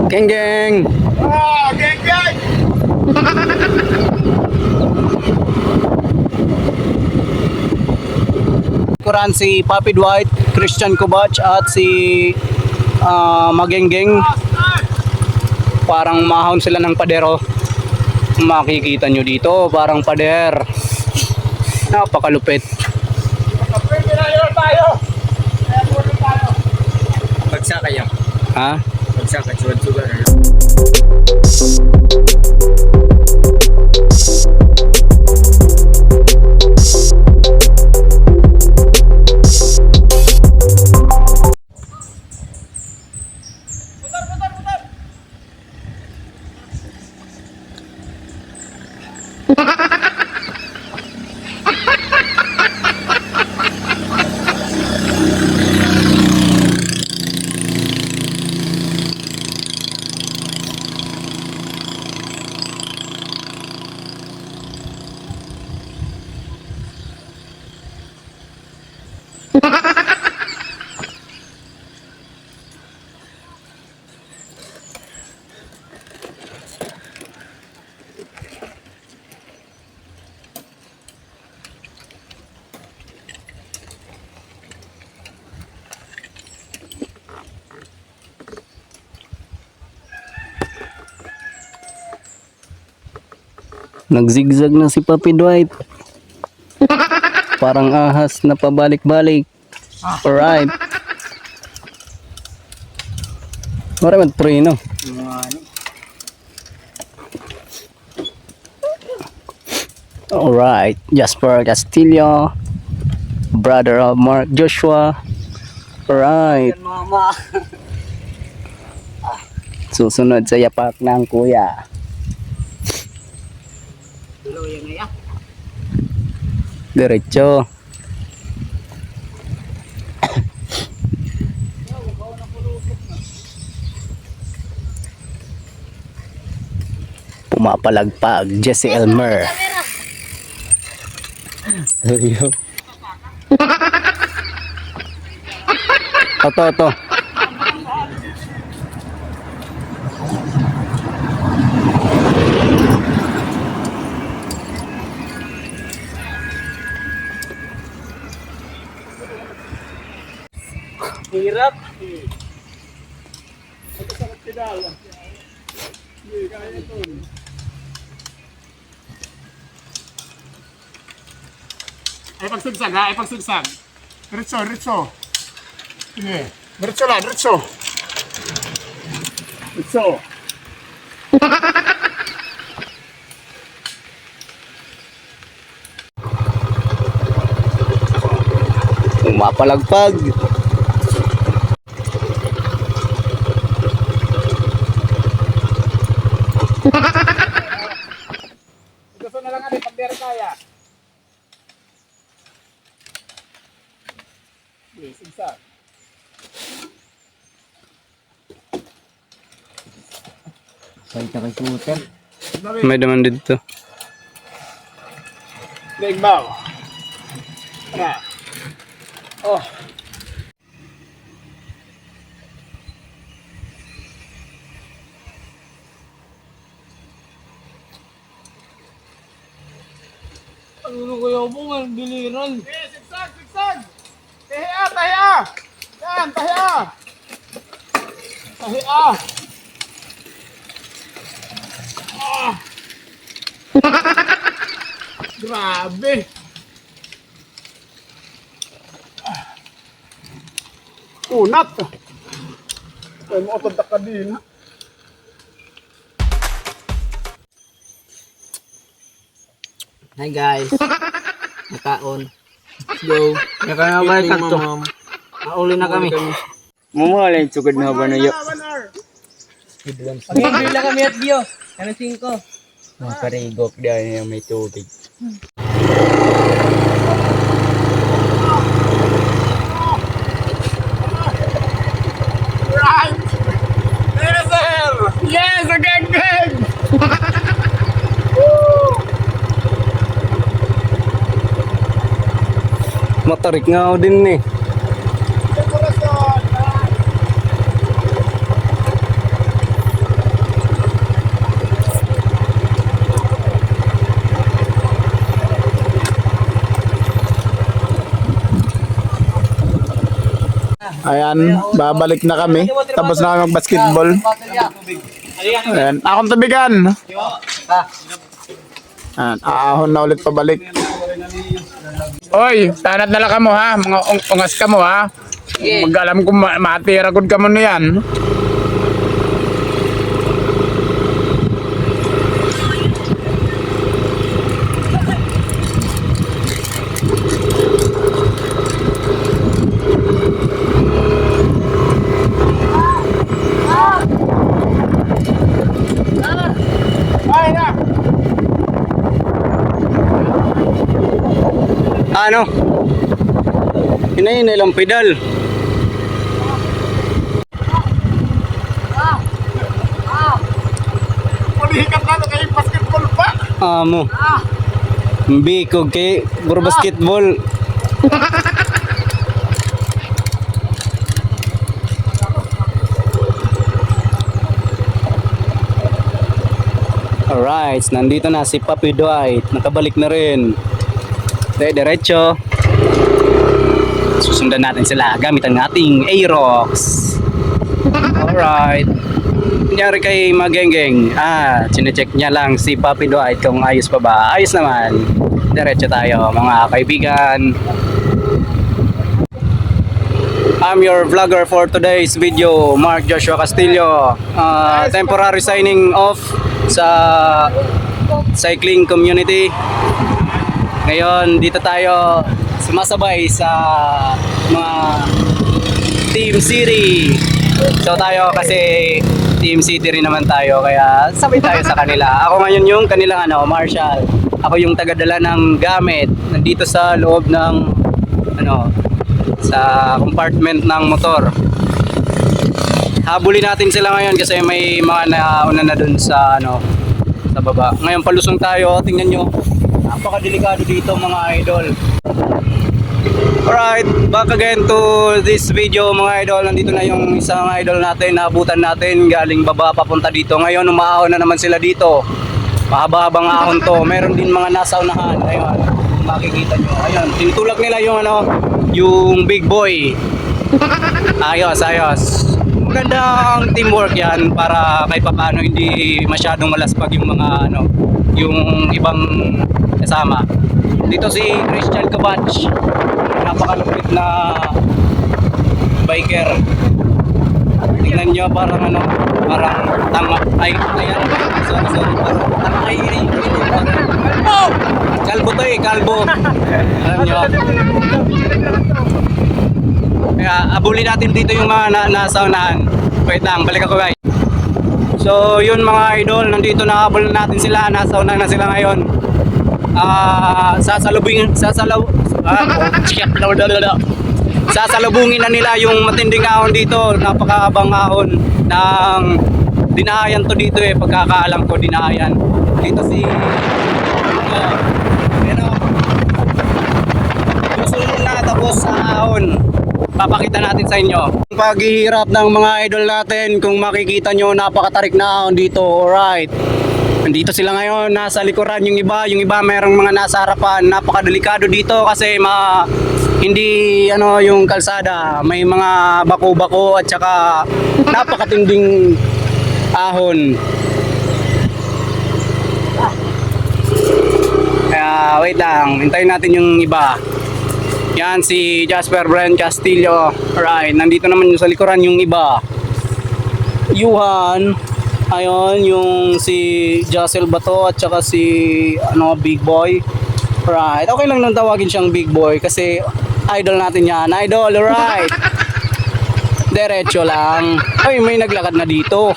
Geng geng. Oh, geng geng. Kuran si Papi Dwight, Christian Kubach at si Magenggeng. Parang mahon sila ng padero. Makikita nyo dito, parang pader. Napakalupit. Pwede na yun tayo. Kaya muna tayo. Bagsak kayo. Ha? Bagsak at suwad-sugar. Nagzigzag na si Papi Dwight. Parang ahas na pabalik-balik. Alright. Maraming preno. Alright. Jasper Castillo. Brother of Mark Joshua. Alright. Mama. Susunod sa yapak ng kuya. Tuloy yan ya. Diretso. Pumapalagpag Jesse Elmer. Ayo. Ito. Hirap. Ay pagsugsag ha, ay pagsugsag. Diretso. Sige. Diretso lang, diretso. Pumapalagpag. Gusto na lang ano, pagdero kaya. Sige, sigsag. Balik na kay scooter. May naman dito. Legbaw. Tara. Oh. Ano kaya po nga, biliran. Sige, sigsag. Tahiya. Yan, tahiya. Grabe. Unat. Ay mo otod ka din. Hi guys. Nakaon. Let's go. Nakangabay ka to. Mauli na kami. Mumulay sugod na ba na yo? Pag-enjoy lang kami at Dio. Ano 5? Makarigok dahil may tubig. Right. Yes, again. Matarik nga ako din eh. Ayan, babalik na kami. Tapos na kami mag-basketball. Ayan, akong tubigan. Ayan, aahon na ulit pabalik. Oy, tanat na lang ka mo ha. Mga ungas ka mo ha. Mag-alam kung matira good ka mo na yan. Ay na! Ano? Hinahinay lang pedal. Pulihikat na kayo basketball pa. Amo. Bikog kay puro basketball. Alright, nandito na si Papi Dwight. Nakabalik na rin. Diretso. Susundan natin sila gamit ang ating Aerox. Alright. Nangyari kay Magengeng. Chinecheck niya lang si Papi Dwight kung ayos pa ba. Ayos naman. Diretso tayo mga kaibigan. I'm your vlogger for today's video, Mark Joshua Castillo. Temporary signing off sa cycling community. Ngayon, dito tayo sumasabay sa mga Team City. So tayo kasi Team City rin naman tayo, kaya sabay tayo sa kanila. Ako ngayon yung kanilang Marshall. Ako yung tagadala ng gamit nandito sa loob ng sa compartment ng motor. Habulin natin sila ngayon kasi may mga nauna na dun sa sa baba. Ngayon palusong tayo, tingnan nyo. Napakadelikado dito mga idol. Alright, back again to this video mga idol. Nandito na yung isang idol natin, naabutan natin galing baba papunta dito. Ngayon umaahon na naman sila dito. Mahaba-habang ahon to. Meron din mga nasa unahan. Ayun, makikita nyo. Ayun, tinutulak nila yung yung big boy. Ayos. Magandang teamwork yan para kahit paano hindi masyadong malaspag yung mga yung ibang kasama. Dito si Christian Kubach, napakalupit na biker. Tingnan nyo parang tama. Ayan. Sorry. Parang tama Oh! Kalbo to kalbo. Alam nyo. Kaya abulin natin dito yung mga nasa unahan. Wait lang, balik ako guys. So yun mga idol, nandito na abulin natin sila. Nasa unahan na sila ngayon. Sasalubungin na nila yung matinding ahon dito. Napakahabang ahon ng dinahayan to dito pagkakaalam ko dinahayan. Dito si susunod na tapos sa ahon. Papakita natin sa inyo paghihirap ng mga idol natin. Kung makikita nyo, napakatarik na ahon dito. Alright, nandito sila ngayon, nasa likuran yung iba merong mga nasa harapan. Napakadelikado dito kasi hindi yung kalsada, may mga bako-bako at saka napakatinding ahon. Kaya wait lang, hintayin natin yung iba. Yan si Jasper Brent Castillo. Right, nandito naman yung sa likuran yung iba. Yuhan. Ayun, yung si Josel Bato at saka si Big Boy. Right, okay lang nang tawagin siyang Big Boy kasi idol natin yan. Idol, right. Diretso lang. Ay, may naglakad na dito.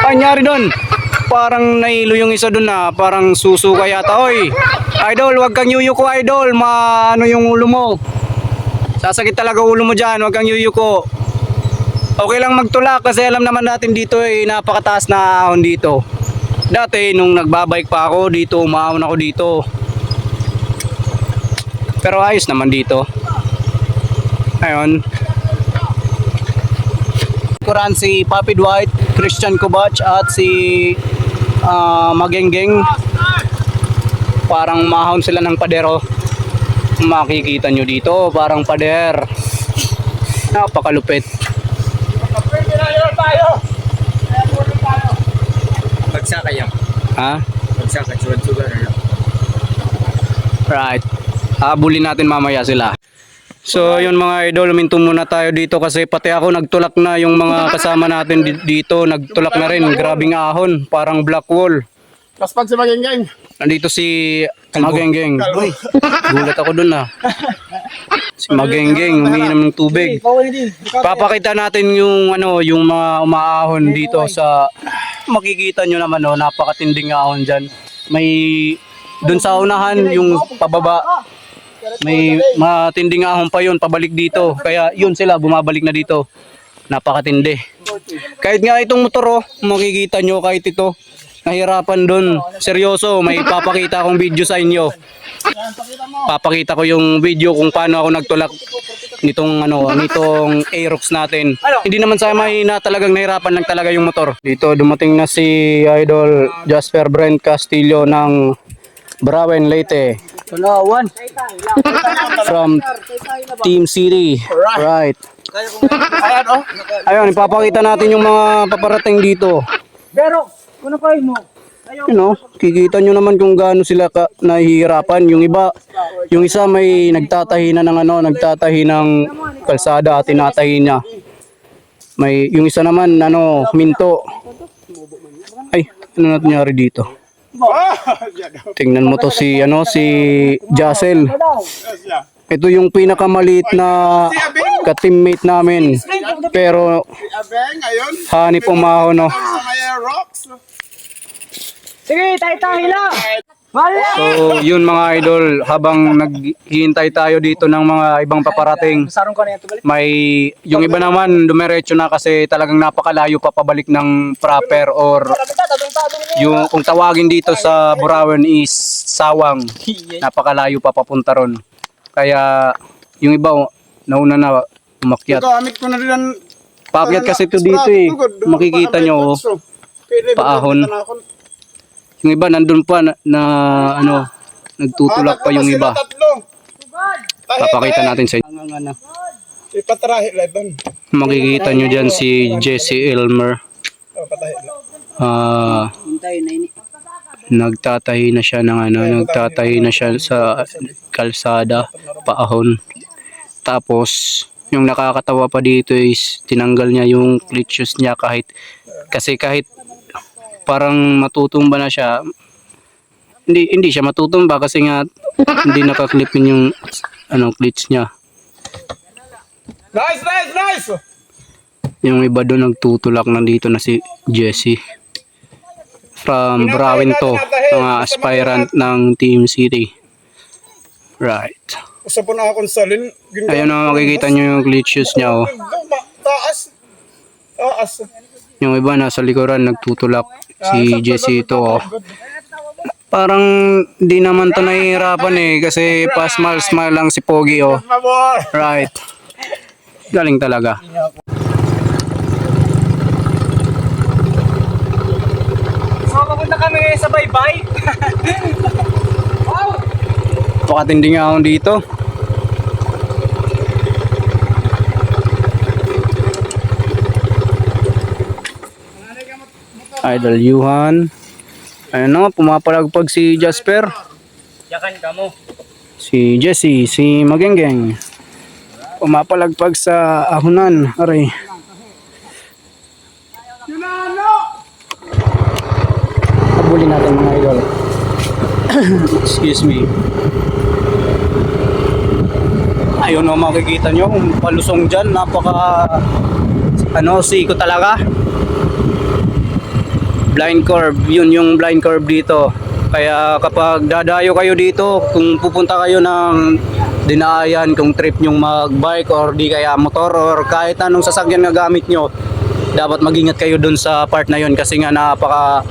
Ay, nyari doon. Parang nailo yung isa doon na. Parang susuka yata. Oy, idol, wag kang yuyuko idol. Yung ulo mo. Sasakit talaga ulo mo dyan. Wag kang yuyuko. Okay lang magtulak kasi alam naman natin dito napakataas na ahon dito. Dati nung nagbabike pa ako dito, umaahon ako dito. Pero ayos naman dito. Ayun. Kuran si Papi Dwight, Christian Kubach at si Magengeng. Parang mahon sila ng padero. Makikita nyo dito, parang pader. Napakalupit. Pwede na yun tayo. Kaya muna tayo. Bagsak kayo. Ha? Bagsak ka, sugar na. Right. Habulin natin mamaya sila. So yun mga idol, minto muna tayo dito kasi pati ako nagtulak na, yung mga kasama natin dito nagtulak na rin. Grabing ahon, parang black wall. Tapos pag si Magengeng. Nandito si Magenggeng. Kalbo. Uy, gulat ako dun Si Magenggeng, umiinom ng tubig. Papakita natin yung yung mga umaahon dito sa, makikita nyo naman napakatinding ahon dyan. May dun sa unahan yung pababa, may matinding ahon pa yun pabalik dito. Kaya yun sila bumabalik na dito. Napakatindi. Kahit nga itong motor makikita nyo, kahit ito nahirapan dun. Seryoso, may papakita akong video sa inyo. Papakita ko yung video kung paano ako nagtulak nitong nitong Aerox natin. Hindi naman sa mahina, talagang nahirapan lang talaga yung motor. Dito dumating na si Idol Jasper Brent Castillo ng Brawen, Leyte. Palawan. From Team City. Right. Ayun, ipapakita natin yung mga paparating dito. Pero, kung kayo mo. Kikita nyo naman kung gaano sila nahihirapan. Yung iba, yung isa may nagtatahi na nagtatahi ng kalsada at tinatahi niya. May yung isa naman minto. Ay, ano nangyari dito? Tingnan mo to si Jassel. Ito yung pinakamaliit na ka-teammate namin. Pero hanip umahon Sa may rocks. Sige, tayo lang. So yun mga idol, habang naghihintay tayo dito ng mga ibang paparating, Sarong ko na yan, tubalik. may yung iba naman dumiretso na kasi talagang napakalayo pa pabalik ng proper, or yung kung tawagin dito sa Burawen is sawang, napakalayo pa papunta ron. Kaya yung iba nauna na umakyat. Gamit ko na rin ang Paakyat kasi ito dito makikita nyo paahon. Yung iba nandun pa na nagtutulak pa yung iba. Papakita natin sa inyo. Ipatrahi lang doon. Makikita nyo dyan si Jesse Elmer. Patahi lang. Hintay na ini. Nagtatahi na siya nagtatahi na siya sa kalsada, paahon. Tapos yung nakakatawa pa dito is tinanggal niya yung clutches niya kahit parang matutumba na siya. Hindi siya matutumba kasi nga hindi nakaklipin yung clutch niya. Nice! Yung iba doon nagtutulak, nandito na si Jesse. From Brawen to, mga aspirant ng Team City. Right. Usa po na akong salin. Ayun makikita nyo yung glitches niya Taas. Yung iba nasa likuran nagtutulak. Si Jesse ito Parang di naman to nahihirapan kasi pa-smile lang si Pogi Right. Galing talaga. So, mapunta kami ngayon sa baybay. Pakatinding ahon dito. Idol Yuhan. Ayun pumapalagpag si Jasper. Yakan ka mo. Si Jesse, si Magenggeng. Pumapalagpag sa ahunan. Aray. Habulin natin mga idol. Excuse me. Ayun makikita nyo kung palusong dyan. Napaka siko talaga. Blind curve, yun yung blind curve dito. Kaya kapag dadayo kayo dito, kung pupunta kayo ng dinaayan, kung trip nyong mag-bike or di kaya motor or kahit anong sasakyan na gamit nyo, dapat mag-ingat kayo dun sa part na yun kasi nga napaka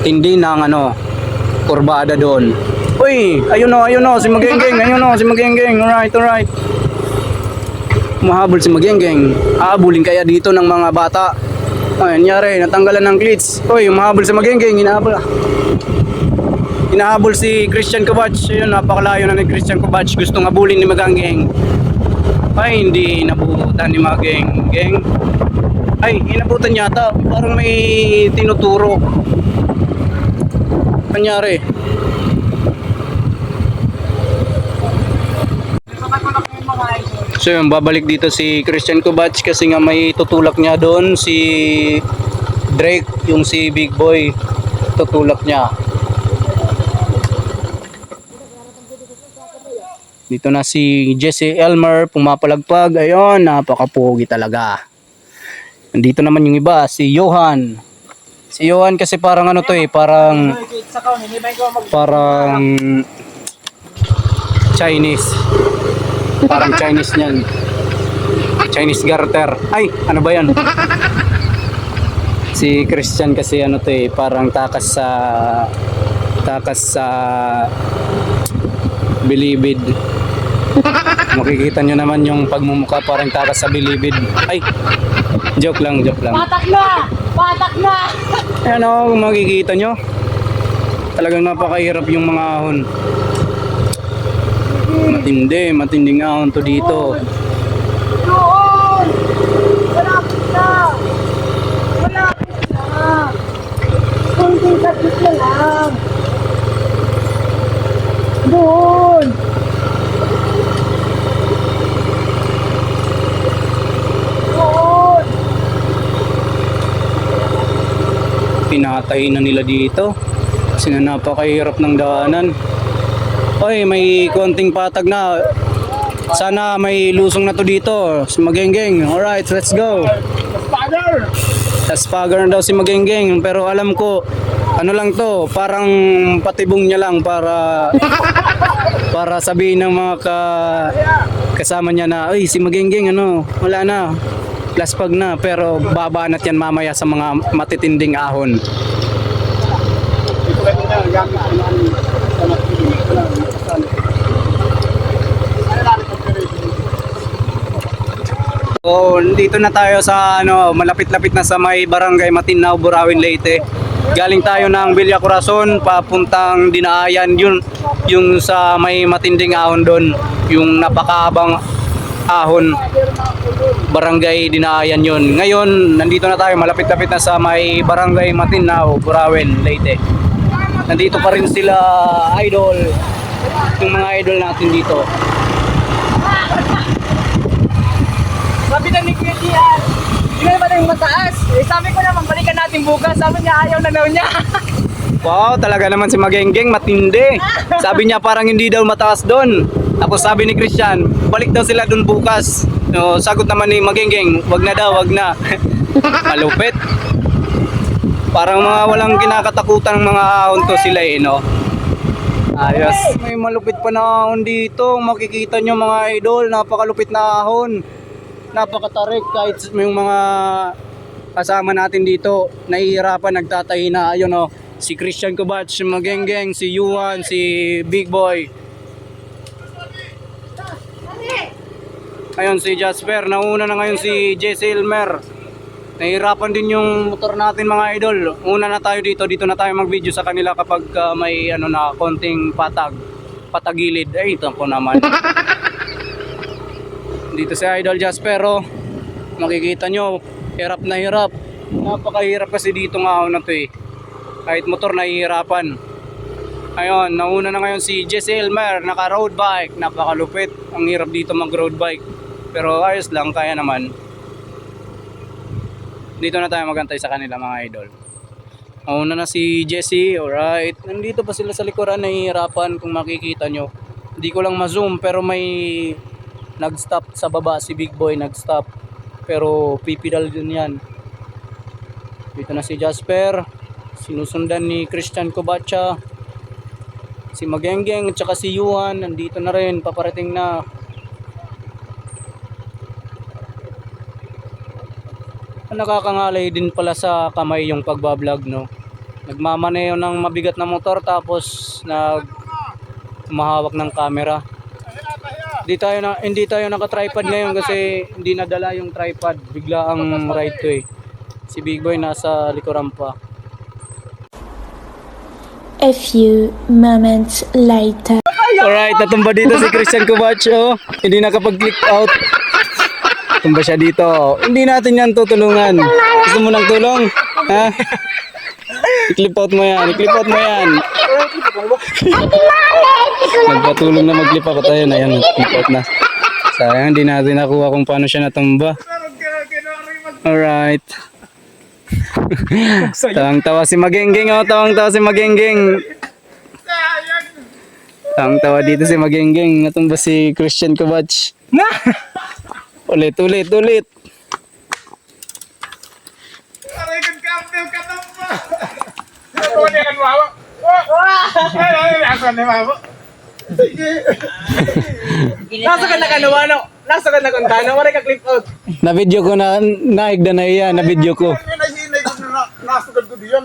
tindi ng kurbada doon. Uy, ayun si Magenggeng, si Magenggeng. Alright. Mahabol si Magenggeng. Aabulin kaya dito ng mga bata. Ay, nangyari, natanggalan ng cleats. Uy, umahabol sa Magenggeng, hinahabol. Hinahabol si Christian Kubach. Ayun, napakalayo na ni Christian Kubach. Gustong habulin ni Maganggeng. Ay, hindi inabutan ni Maganggeng. Ay, inabutan yata. Parang may tinuturo. Kanyari. So yun, babalik dito si Christian Kubach kasi nga may tutulak niya doon si Drake, yung si Big Boy. Tutulak niya. Dito na si Jesse Elmer pumapalagpag. Ayun, napakapogi talaga. Nandito naman yung iba, si Johan. Si Johan kasi parang ano to eh, parang Chinese. Parang Chinese niyan. Chinese garter. Ay, ano ba 'yan? Si Christian kasi ano to eh, parang takas sa Bilibid. Makikita nyo naman yung pagmumukha parang takas sa Bilibid. Ay, joke lang. Patak na! Patak na! Ayan o, kung makikita nyo. Talagang napakahirap yung mga ahon. Matinding ahon to dito. Doon! Malapit na! Malapit na! Kunting kapit na lang! Doon! Doon! Pinatay na nila dito. Kasi nga napakahirap ng daanan. Oy, may konting patag na. Sana may lusong na to dito. Si Magenggeng. Alright, let's go. Father! Taspagar na daw si Magenggeng. Pero alam ko, ano lang to, parang patibong niya lang para sabihin ng mga kasama niya na, ay si Magenggeng ano, wala na. Laspag na, pero babanat yan mamaya sa mga matitinding ahon. So, dito na tayo sa ano, malapit-lapit na sa may barangay Matinao, Burawin, Leyte. Galing tayo ng Villa Corazon papuntang Dinaayan, yung sa may matinding ahon doon, yung napakahabang ahon. Barangay Dinaayan yun. Ngayon, nandito na tayo, malapit-lapit na sa may barangay Matinao, Burawin, Leyte. Nandito pa rin sila idol, yung mga idol natin dito. Sabi na ni Kuya Dian, hindi na ba yung mataas? Eh, sabi ko naman, balikan natin bukas. Sabi niya, ayaw na daw niya. Wow, talaga naman si Magenggeng, matindi. Sabi niya parang hindi daw mataas doon. Tapos sabi ni Christian, balik daw sila doon bukas. No, sagot naman ni Magenggeng, wag na daw, wag na. Malupit. Parang mga walang kinakatakutan ng mga ahon to sila eh, no? Ayos. May malupit pa na ahon dito. Makikita nyo mga idol, napakalupit na ahon. Napakatarik kahit yung mga kasama natin dito nahihirapan, nagtatahi na. Ayun o, si Christian Kubach, si Magenggeng, si Yuan, si Big Boy. Ayun si Jasper, nauna na ngayon si Jesse Elmer. Nahihirapan din yung motor natin mga idol. Una na tayo dito na tayo mag video sa kanila kapag may ano na konting patagilid. Ay, ito po naman. Dito si Idol Jasper, oh. Makikita nyo, hirap na hirap. Napakahirap kasi dito nga ako na to eh. Kahit motor nahihirapan. Ayun, nauna na ngayon si Jesse Elmer, naka road bike. Napakalupit, ang hirap dito mag road bike. Pero ayos lang, kaya naman. Dito na tayo magantay sa kanila mga idol. Nauna na si Jesse, alright. Nandito pa sila sa likuran, nahihirapan kung makikita nyo. Hindi ko lang ma-zoom pero may nag-stop sa baba, si Big Boy nag-stop. Pero pipidal din yan. Dito na si Jasper. Sinusundan ni Christian Kubacha. Si Magenggeng at saka si Yuan. Nandito na rin, paparating na. Nakakangalay din pala sa kamay yung pagbablog, no? Nagmamaneo ng mabigat na motor tapos mahawak ng camera. Hindi tayo naka-tripod ngayon kasi hindi nadala yung tripod. Bigla ang ride to eh. Si Big Boy nasa likuran pa. A few moments later. Alright, natumba dito si Christian Cubach. Oh, hindi nakapag-click out. Tumba siya dito. Hindi natin yan tutulungan. Gusto mo ng tulong? Ha? I-clip out mo yan. I-clip out mo yan. Nagpatulong na mag-clip out. Ayun, ayan. Clip out na. Sayang, hindi natin nakuha kung paano siya natumba. Alright. Tawang-tawa si Magenggeng. Oh, tawang-tawa si Magenggeng. Tawang-tawa dito si Magenggeng. Natumba si Christian Cubach. Ulit. Aray, kagkampiw ka na pa. Ano ba yan, mama? Ay, asan ni mama? Nasa ka na kanawano? Nasa ka na kuntano? Wala ka clip out. Na video ko na naigda na iya. Na video ko. Hinay ko na nasugad ko diyan.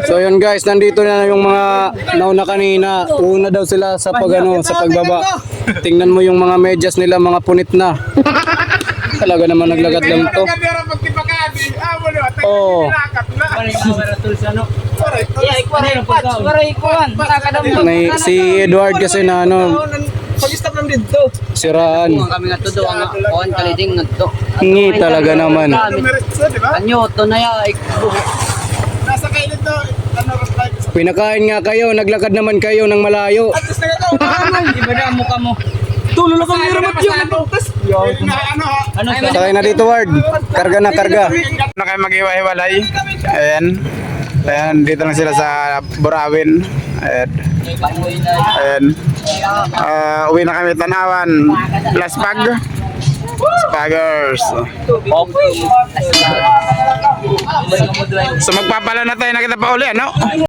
So yun guys, nandito na yung mga nauna kanina. Una daw sila sa sa pagbaba. Tingnan mo yung mga medyas nila, mga punit na. Talaga naman naglagat lang to. Oo. Si Edward kasi na Pag-stop lang dito. siraan. Kami nga to do ang kuan kaliding nga to. Hingi talaga naman. Diretso, di ba? Anyo to na ya Nasa kayo nito. Ano reply ko sa Pinakain nga kayo, naglakad naman kayo ng malayo. atis na ito. Iba na ang mukha mo. Tulo lang kami ramat yung Ano ha? Ano sa Sakay na dito, Ward. Karga na, karga. Na kayo mag-iwa-hiwalay. Ayan. Ayan, dito lang sila sa Burawin. Ayan. Ayan. Uwi na kami Tanawan. Las Pag. Spaggers. So magpapala na tayo, nakita pa uli, ano?